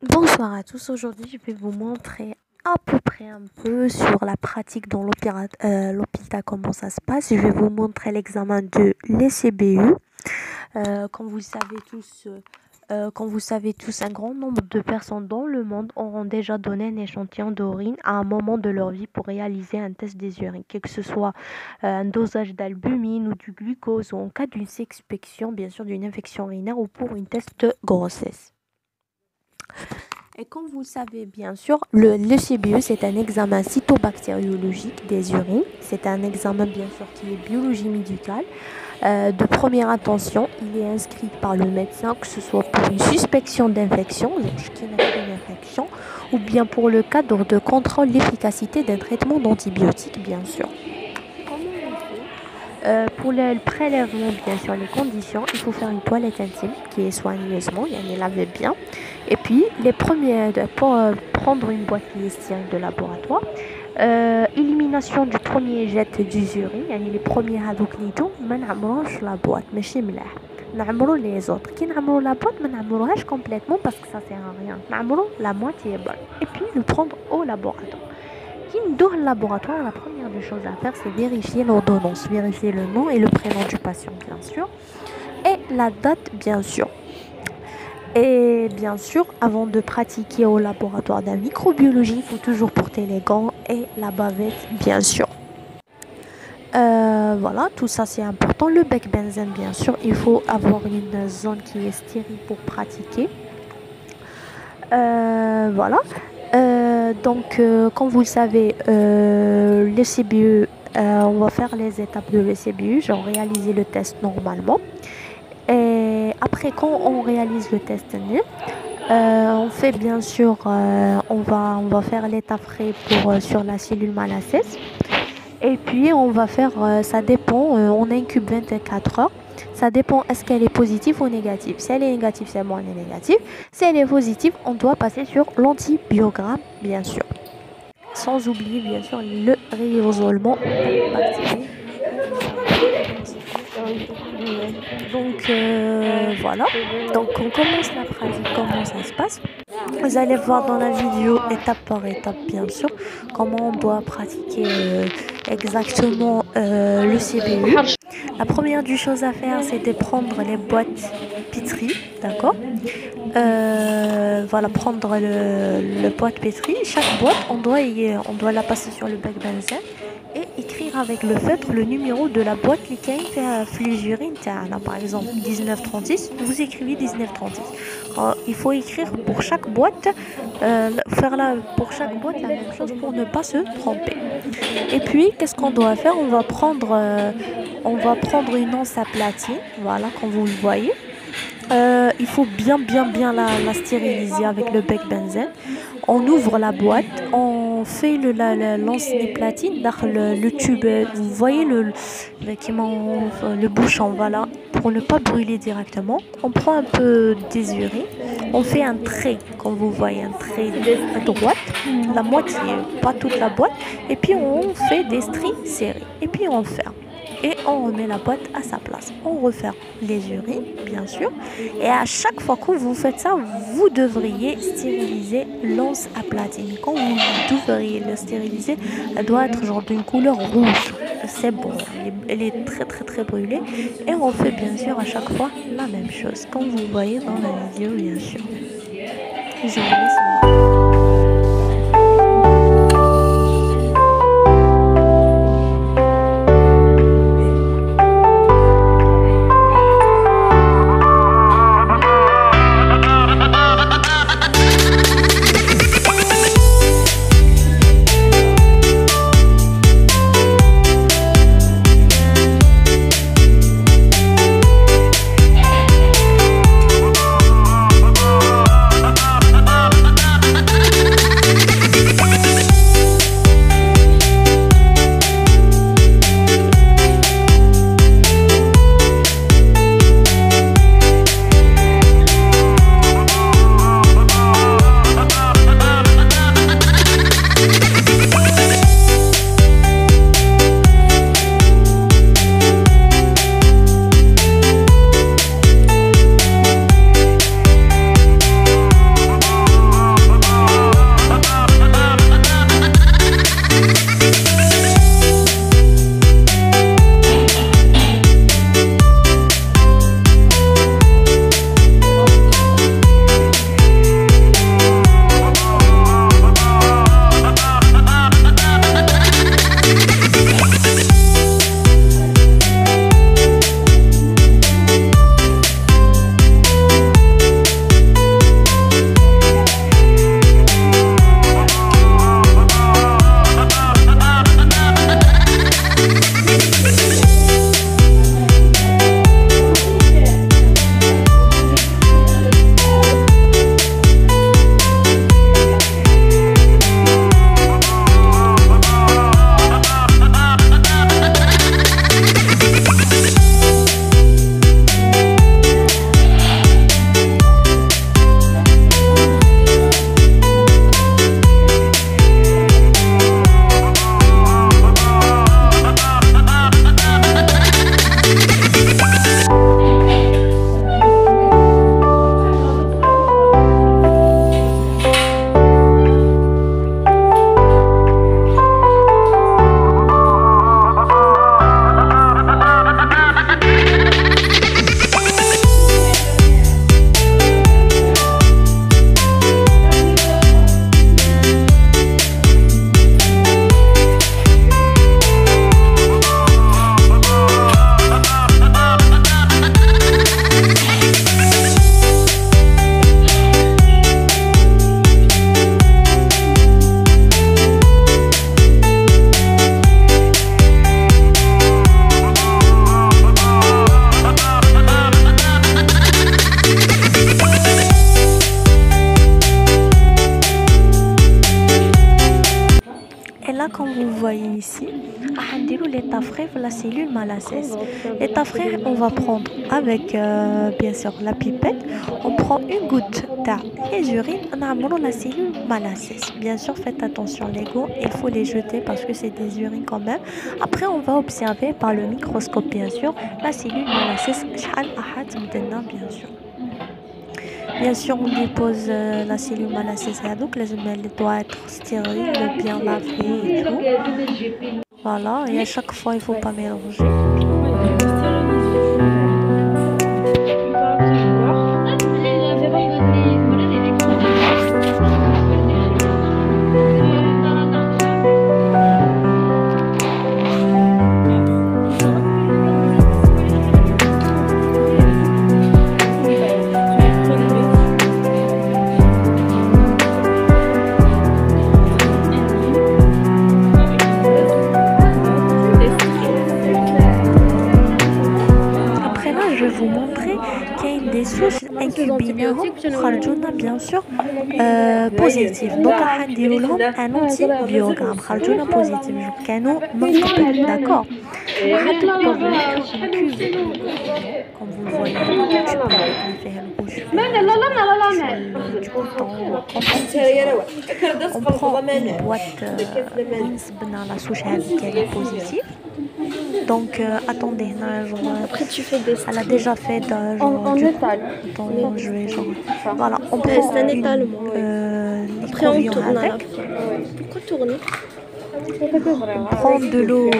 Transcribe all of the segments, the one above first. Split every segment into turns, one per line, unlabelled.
Bonsoir à tous, aujourd'hui je vais vous montrer à peu près un peu sur la pratique dans l'hôpital comment ça se passe. Je vais vous montrer l'examen de l'ECBU. Comme vous le savez tous, un grand nombre de personnes dans le monde auront déjà donné un échantillon d'urine à un moment de leur vie pour réaliser un test des urines, que ce soit un dosage d'albumine ou du glucose, ou en cas d'une suspicion, bien sûr, d'une infection urinaire ou pour une test de grossesse. Et comme vous le savez bien sûr, le CBE c'est un examen cytobactériologique des urines. C'est un examen bien sûr qui est biologie médicale. De première intention, il est inscrit par le médecin, que ce soit pour une suspicion d'infection, une infection, ou bien pour le cadre de contrôle de l'efficacité d'un traitement d'antibiotiques, bien sûr. Pour le prélèvement, bien sûr, les conditions, il faut faire une toilette intime qui est soigneusement, et laver bien. Et puis, pour prendre une boîte stérilisée de laboratoire, élimination du premier jet des urines, les premiers هذوك ما نعمروش la boîte ماشي ملاح نعمرو les autres qui نعمرو la boîte ما نعمروهاش complètement parce que ça sert à rien نعمرو la moitié bonne et puis le prendre au laboratoire. Dans le laboratoire, la première des choses à faire, c'est vérifier l'ordonnance, vérifier le nom et le prénom du patient, bien sûr, et la date, bien sûr. Et bien sûr, avant de pratiquer au laboratoire de microbiologie, il faut toujours porter les gants et la bavette, bien sûr. Voilà, tout ça c'est important. Le bec benzène, bien sûr, il faut avoir une zone qui est stérile pour pratiquer. Voilà. Donc, comme vous le savez, le CBE, on va faire les étapes de l'ECBU, genre réaliser le test normalement. Et après, quand on réalise le test, on fait bien sûr, on va faire l'état frais sur la cellule malassez. Et puis, on va faire, ça dépend, on incube 24 heures. Ça dépend est-ce qu'elle est positive ou négative. Si elle est négative, c'est bon, elle est négative. Si elle est positive, on doit passer sur l'antibiogramme, bien sûr. Sans oublier, bien sûr, le réisolement bactérien. Donc, voilà. Donc, on commence la pratique, comment ça se passe. Vous allez voir dans la vidéo, étape par étape, bien sûr, comment on doit pratiquer exactement le CBU. La première des choses à faire, c'est de prendre les boîtes pétries, d'accord. Voilà, prendre le boîte pétrie. Chaque boîte, on doit la passer sur le bec benzène et écrire avec le feutre le numéro de la boîte qui fait les urines. Par exemple, 1936, vous écrivez 1936. Il faut écrire pour chaque boîte, pour chaque boîte la même chose pour ne pas se tromper. Et puis, qu'est-ce qu'on doit faire? On va prendre une anse à platine, voilà, comme vous le voyez. Il faut bien la stériliser avec le bec benzène. On ouvre la boîte, on fait l'anse platine dans le tube. Vous voyez le bouchon, voilà, pour ne pas brûler directement. On prend un peu des urines, on fait un trait, comme vous voyez, un trait à droite, la moitié, pas toute la boîte, et puis on fait des stries serrées, et puis on ferme. Et on remet la boîte à sa place. On referme les urines, bien sûr. Et à chaque fois que vous faites ça, vous devriez stériliser l'anse à platine. Quand vous devriez le stériliser, elle doit être genre d'une couleur rouge. C'est bon, elle est très brûlée. Et on fait bien sûr à chaque fois la même chose, comme vous voyez dans la vidéo, bien sûr. Je vous laisse. là, comme vous voyez ici, l'état frais la cellule malassez. L'état frais, on va prendre avec, bien sûr, la pipette. On prend une goutte les urines, on a la cellule malassez. Bien sûr, faites attention, les gars, il faut les jeter parce que c'est des urines quand même. Après, on va observer par le microscope, bien sûr, la cellule malassez. Bien sûr. Bien sûr, on dépose la cellule malassez, donc elle doit être stérile, bien lavée et tout. Voilà, et à chaque fois, il ne faut pas mélanger. Je vais vous montrer qu'il y a des souches incubines bien sûr positives. Donc, on a un antibiogramme positif. D'accord. Comme vous le voyez, on prend une boîte la souche positive. Donc, attendez,
après tu fais des
elle a déjà fait
en étal.
Voilà, on prend
un étalement. Après on tourne avec. Pourquoi tourner?
On prend de l'eau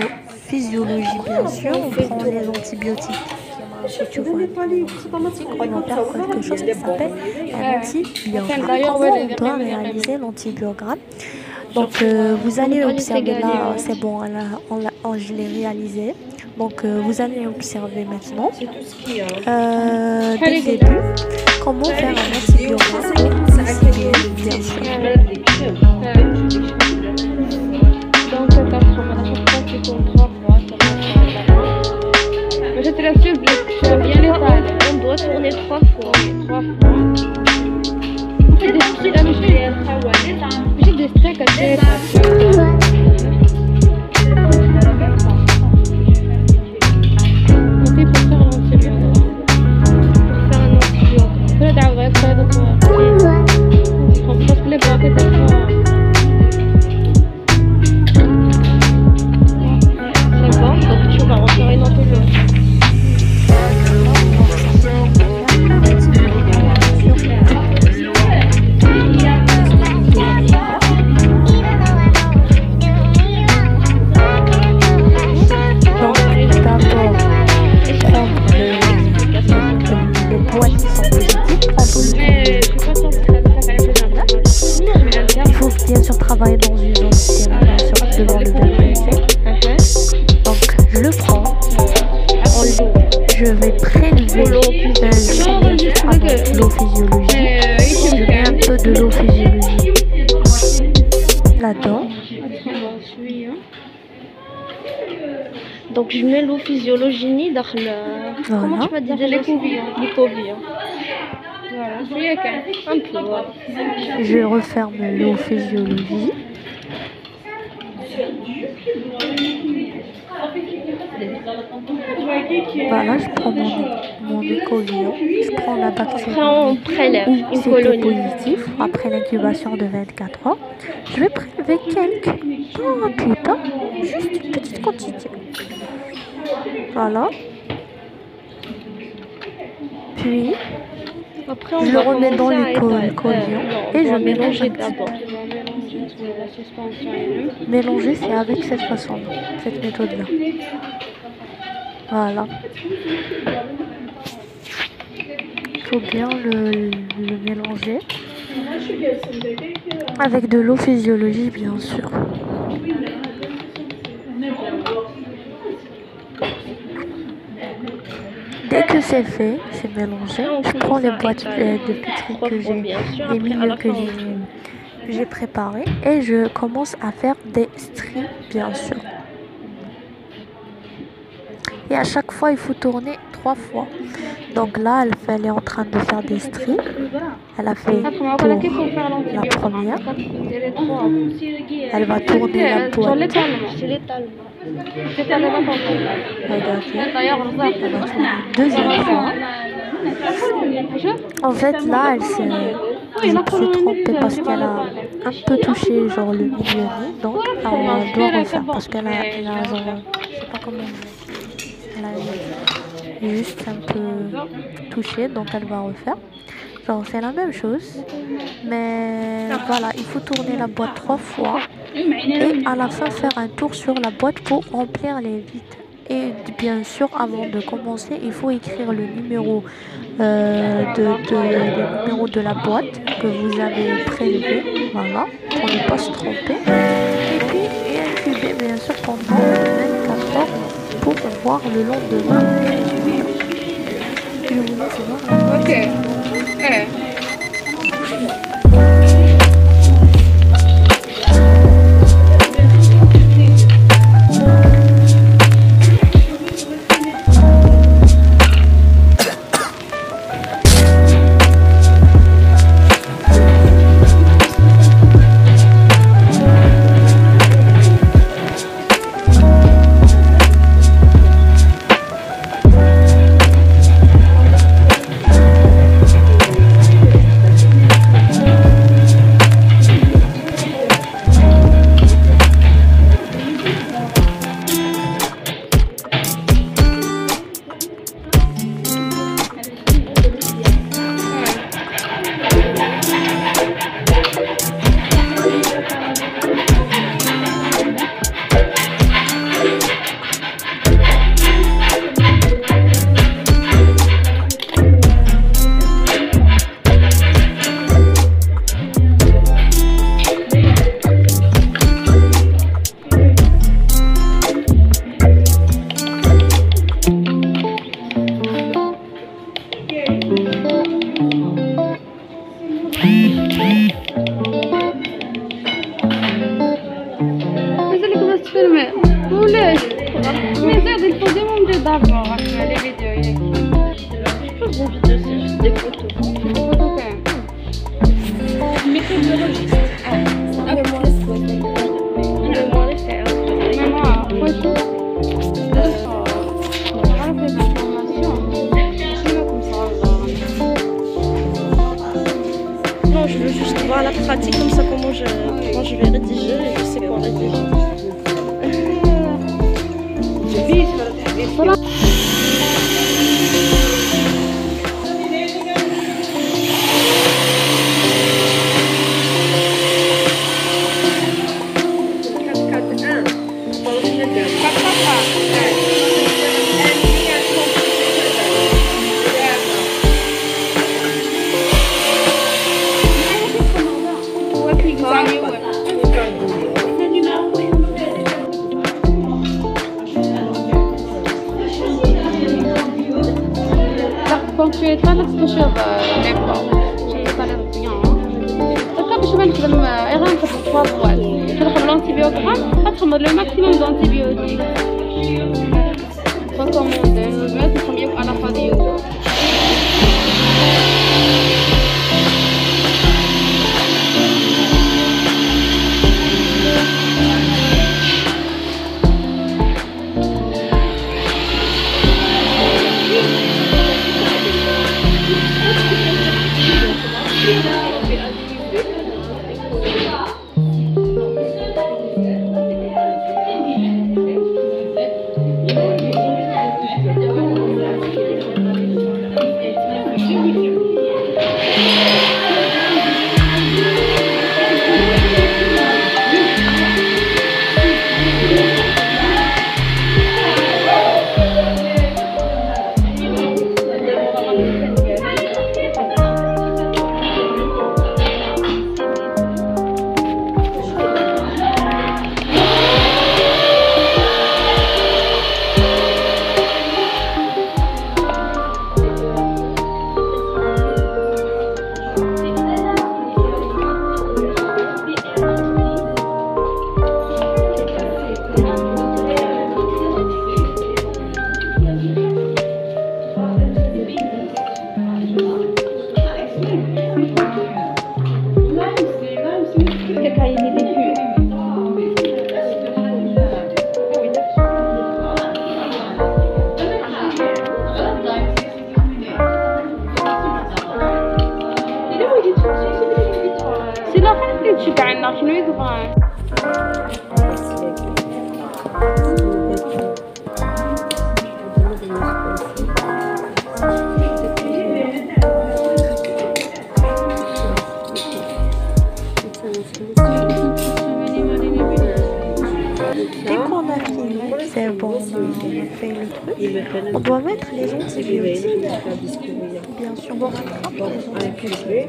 physiologique, bien sûr. On prend les antibiotiques. Tu vois, on va faire quelque chose qui s'appelle un antibiogramme. Comment on doit réaliser l'antibiogramme? Donc, vous allez observer là, c'est bon, je l'ai réalisé. Donc, vous allez observer maintenant, dès le début, comment faire un antibiogramme bien sûr.
Donc, je te rassure, bien l'étal. On doit tourner 3 fois. J'ai des stress à faire.
Bien sûr travailler dans une zone stérile, bien sûr devant le BPC. Donc je le prends en l'eau. Je vais prélever l'eau physiologique. Je mets un peu de l'eau physiologique là-dedans.
Donc je mets l'eau physiologique dans le... Comment tu m'as dit déjà? L'écoville. Voilà, un peu, voilà.
Je referme l'eau physiologique. Voilà, je prends mon écovillon. Je prends la bactérie.
Après, on prélève une
colonie positive après l'incubation de 24 heures. Je vais prélever quelques. Juste une petite quantité. Voilà. Puis,
après,
je le remets dans l'écovillon et je mélange
d'abord.
Mélanger, c'est avec cette façon-là, cette méthode-là. Voilà. Il faut bien le mélanger avec de l'eau physiologique, bien sûr. Dès que c'est fait, c'est mélangé, je prends les boîtes de pétri que j'ai, les milieux que j'ai préparés et je commence à faire des stries, bien sûr. Et à chaque fois, il faut tourner 3 fois. Donc là, elle est en train de faire des stries. Elle a fait pour la première. Elle va tourner la boîte. Regardez. Elle va tourner une deuxième fois. En fait, là, elle s'est trompée parce qu'elle a un peu touché genre le milieu nez. Donc, elle doit refaire parce qu'elle a genre, je sais pas comment dire. Elle a juste un peu touché, donc elle va refaire. Genre, c'est la même chose, mais voilà, il faut tourner la boîte 3 fois et à la fin faire un tour sur la boîte pour remplir les vides. Et bien sûr, avant de commencer, il faut écrire le numéro, le numéro de la boîte que vous avez prélevé, voilà, pour ne pas se tromper. Et puis, incuber bien sûr pendant 24 heures pour voir le lendemain les résultats. Je vous laisse voir.
Ok. Quand tu es là, tu sur les bords. Ça a l'air bien. Après, je vais te faire 3 fois. Tu prends l'antibiogramme, tu prends le maximum d'antibiotiques. Recommandé, le mettre premier à la fin du yoga. Quel cahier des études? C'est la fin اللي تشبعنا شنو يبغى
Dès qu'on a fini, c'est bon, on a fait le truc. On doit mettre les antibiotiques. Bien sûr, on rattrape les antibiotiques.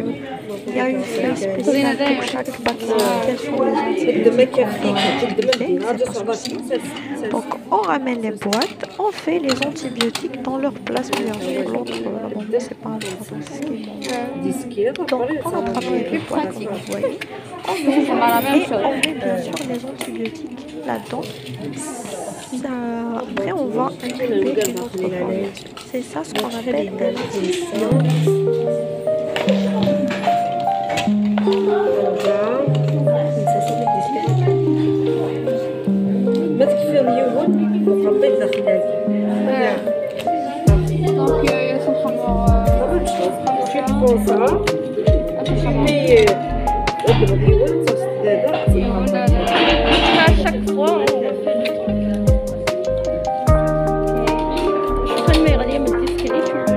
Il y a une feuille spéciale pour chaque bactérie. Quels sont les antibiotiques qu'on doit utiliser, c'est pas souci. Donc, on ramène les boîtes, on fait les antibiotiques dans leur place, bien sûr. L'autre, là-bas, c'est pas un problème, c'est ce qui est bon. Donc, on attrape les boîtes, comme vous voyez. On ouvre et on met bien sûr les antibiotiques là-dedans. Après, on va incuber une autre fois. C'est ça ce qu'on appelle l'incision.
Donc, il y a son à chaque fois, on fait le truc. Je vais regarder mon disque et tu le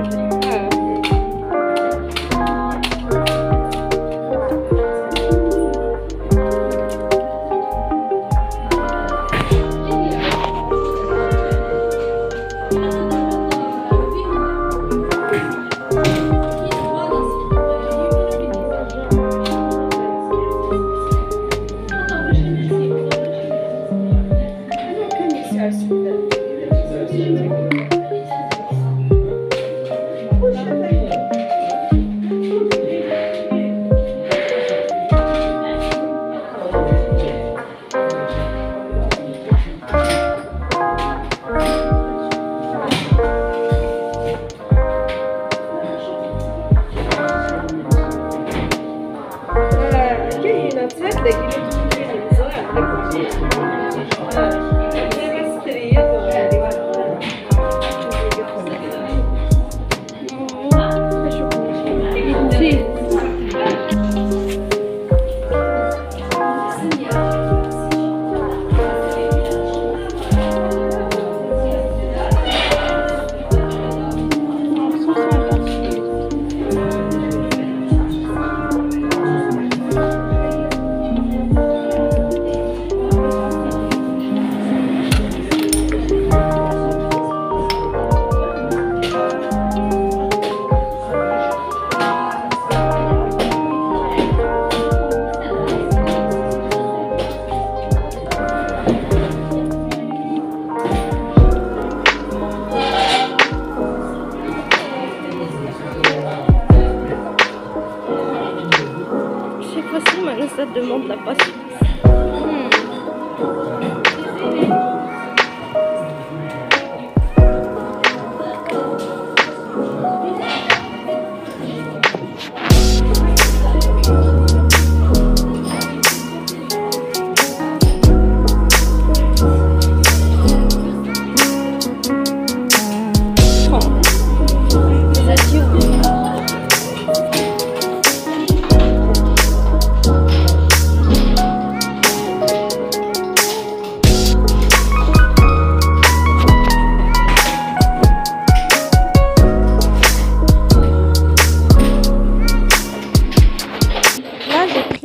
ça demande la patience.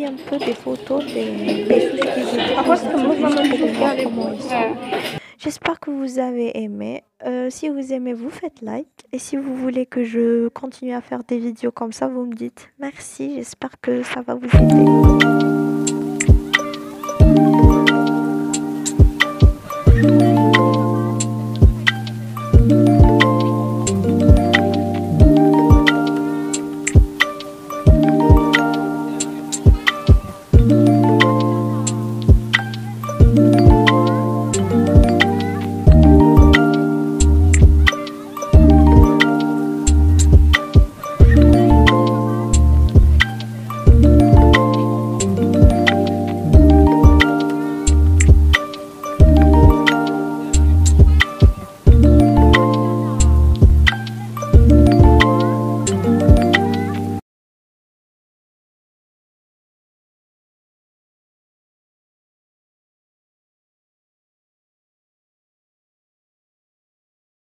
Un peu des photos des choses que j'ai comment ils sont. J'espère que vous avez aimé. Si vous aimez, vous faites like. Et si vous voulez que je continue à faire des vidéos comme ça, vous me dites merci. J'espère que ça va vous aider.